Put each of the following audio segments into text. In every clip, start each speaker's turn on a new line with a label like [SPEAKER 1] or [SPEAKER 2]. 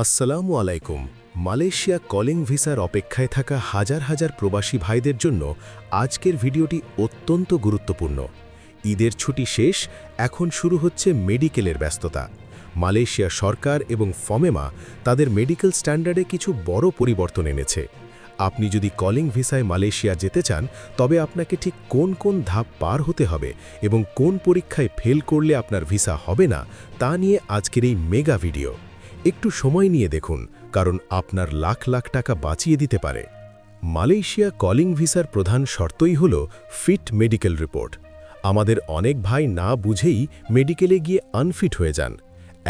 [SPEAKER 1] আসসালামু আলাইকুম। Malaysia calling ভিসার অপেক্ষায় থাকা হাজার হাজার প্রবাসী ভাইদের জন্য আজকের ভিডিওটি অত্যন্ত গুরুত্বপূর্ণ। ঈদের ছুটি শেষ, এখন শুরু হচ্ছে মেডিকেলের ব্যস্ততা। মালয়েশিয়া সরকার এবং ফমেমা তাদের মেডিকেল স্ট্যান্ডার্ডে কিছু বড় পরিবর্তন এনেছে। আপনি যদি কলিং ভিসায় মালয়েশিয়া যেতে চান, তবে আপনাকে ঠিক কোন কোন ধাপ পার হতে হবে এবং কোন পরীক্ষায় ফেল করলে আপনার ভিসা হবে না, তা নিয়ে আজকের এই মেগা ভিডিও। একটু সময় নিয়ে দেখুন, কারণ আপনার লাখ লাখ টাকা বাঁচিয়ে দিতে পারে। মালয়েশিয়া কলিং ভিসার প্রধান শর্তই হল ফিট মেডিকেল রিপোর্ট। আমাদের অনেক ভাই না বুঝেই মেডিকেলে গিয়ে আনফিট হয়ে যান।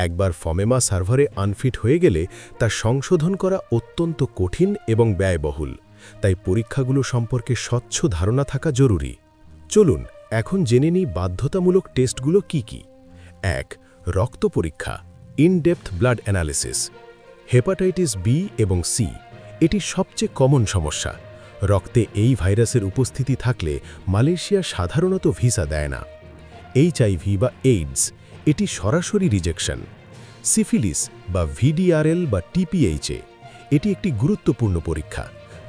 [SPEAKER 1] একবার ফমেমা সার্ভারে আনফিট হয়ে গেলে তা সংশোধন করা অত্যন্ত কঠিন এবং ব্যয়বহুল। তাই পরীক্ষাগুলো সম্পর্কে স্বচ্ছ ধারণা থাকা জরুরি। চলুন এখন জেনে নিই বাধ্যতামূলক টেস্টগুলো কি কি। ১. রক্ত পরীক্ষা, in depth blood analysis. Hepatitis B এবং সি এটি সবচেয়ে কমন সমস্যা। রক্তে এই ভাইরাসের উপস্থিতি থাকলে মালয়েশিয়া সাধারণত ভিসা দেয় না। এইচআইভি বা এইডস এটি সরাসরি রিজেকশন। সিফিলিস বা ভিডিআরএল বা টিপিএইচএ এটি একটি গুরুত্বপূর্ণ পরীক্ষা।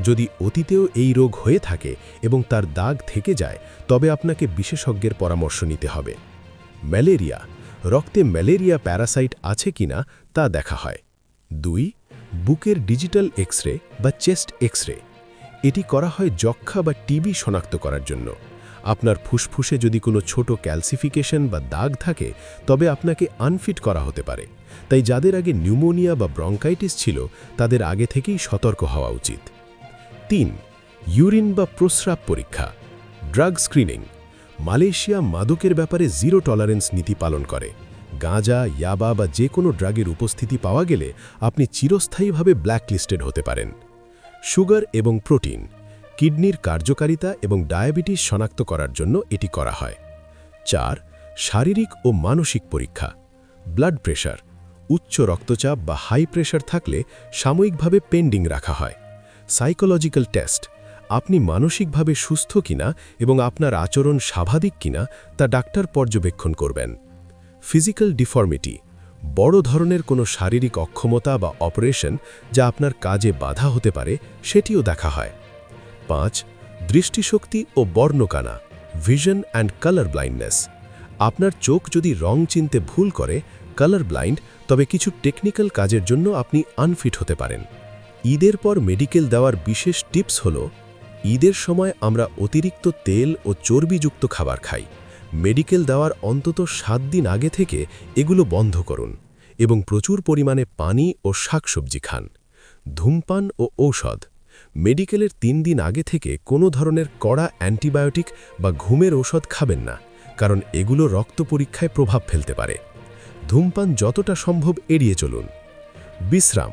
[SPEAKER 1] যদি অতীতেও এই রোগ হয়ে থাকে এবং তার দাগ থেকে যায়, তবে আপনাকে বিশেষজ্ঞের পরামর্শ নিতে হবে। ম্যালেরিয়া, রক্তে ম্যালেরিয়া প্যারাসাইট আছে কিনা তা দেখা হয়। ২. বুকের ডিজিটাল এক্স-রে বা চেস্ট এক্স-রে। এটি করা হয় যক্ষ্মা বা টিবি শনাক্ত করার জন্য। আপনার ফুসফুসে যদি কোনো ছোট ক্যালসিফিকেশন বা দাগ থাকে, তবে আপনাকে আনফিট করা হতে পারে। তাই যাদের আগে নিউমোনিয়া বা ব্রঙ্কাইটিস ছিল, তাদের আগে থেকেই সতর্ক হওয়া উচিত। ৩. ইউরিন বা প্রস্রাব পরীক্ষা, ড্রাগ স্ক্রিনিং। মালয়েশিয়া মাদকের ব্যাপারে জিরো টলারেন্স নীতি পালন করে। গাঁজা, ইয়াবা বা যে কোনো ড্রাগের উপস্থিতি পাওয়া গেলে আপনি চিরস্থায়ীভাবে ব্ল্যাকলিস্টেড হতে পারেন। সুগার এবং প্রোটিন, কিডনির কার্যকারিতা এবং ডায়াবেটিস শনাক্ত করার জন্য এটি করা হয়। ৪. শারীরিক ও মানসিক পরীক্ষা, ব্লাড প্রেশার। উচ্চ রক্তচাপ বা হাই প্রেশার থাকলে সাময়িকভাবে পেন্ডিং রাখা হয়। সাইকোলজিক্যাল টেস্ট, আপনি মানসিকভাবে সুস্থ কিনা এবং আপনার আচরণ স্বাভাবিক কিনা তা ডাক্তার পর্যবেক্ষণ করবেন। ফিজিক্যাল ডিফর্মিটি, বড় ধরনের কোনো শারীরিক অক্ষমতা বা অপারেশন যা আপনার কাজে বাধা হতে পারে, সেটিও দেখা হয়। ৫. দৃষ্টিশক্তি ও বর্ণকানা, ভিশন অ্যান্ড কালার ব্লাইন্ডনেস। আপনার চোখ যদি রং চিনতে ভুল করে, কালার ব্লাইন্ড, তবে কিছু টেকনিক্যাল কাজের জন্য আপনি আনফিট হতে পারেন। ঈদের পর মেডিকেল দেওয়ার বিশেষ টিপস হল, ঈদের সময় আমরা অতিরিক্ত তেল ও চর্বিযুক্ত খাবার খাই। মেডিকেল দেওয়ার অন্তত ৭ দিন আগে থেকে এগুলো বন্ধ করুন এবং প্রচুর পরিমাণে পানি ও শাকসবজি খান। ধূমপান ও ঔষধ, মেডিকেলের ৩ দিন আগে থেকে কোনো ধরনের কড়া অ্যান্টিবায়োটিক বা ঘুমের ঔষধ খাবেন না, কারণ এগুলো রক্ত পরীক্ষায় প্রভাব ফেলতে পারে। ধূমপান যতটা সম্ভব এড়িয়ে চলুন। বিশ্রাম,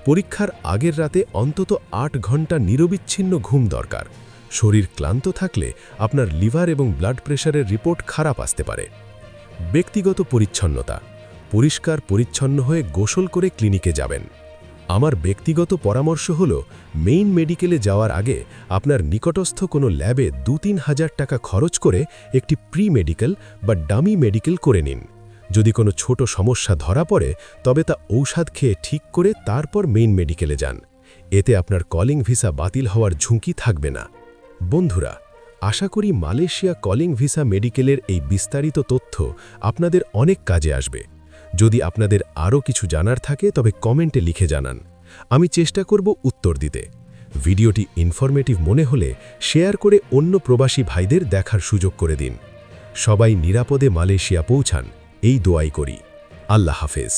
[SPEAKER 1] পরীক্ষার আগের রাতে অন্তত ৮ ঘন্টা নিরবিচ্ছিন্ন ঘুম দরকার। শরীর ক্লান্ত থাকলে আপনার লিভার এবং ব্লাড প্রেশারের রিপোর্ট খারাপ আসতে পারে। ব্যক্তিগত পরিচ্ছন্নতা, পরিষ্কার পরিচ্ছন্ন হয়ে গোসল করে ক্লিনিকে যাবেন। আমার ব্যক্তিগত পরামর্শ হল, মেইন মেডিকেলে যাওয়ার আগে আপনার নিকটস্থ কোনো ল্যাবে ২-৩ হাজার টাকা খরচ করে একটি প্রি মেডিকেল বা ডামি মেডিকেল করে নিন। যদি কোনো ছোট সমস্যা ধরা পড়ে, তবে তা ঔষধ খেয়ে ঠিক করে তারপর মেইন মেডিকেলে যান। এতে আপনার কলিং ভিসা বাতিল হওয়ার ঝুঁকি থাকবে না। বন্ধুরা, আশা করি মালয়েশিয়া কলিং ভিসা মেডিকেলের এই বিস্তারিত তথ্য আপনাদের অনেক কাজে আসবে। যদি আপনাদের আরও কিছু জানার থাকে, তবে কমেন্টে লিখে জানান। আমি চেষ্টা করব উত্তর দিতে। ভিডিওটি ইনফরমেটিভ মনে হলে শেয়ার করে অন্য প্রবাসী ভাইদের দেখার সুযোগ করে দিন। সবাই নিরাপদে মালয়েশিয়া পৌঁছান, এই দোয়াই করি। আল্লাহ হাফেজ।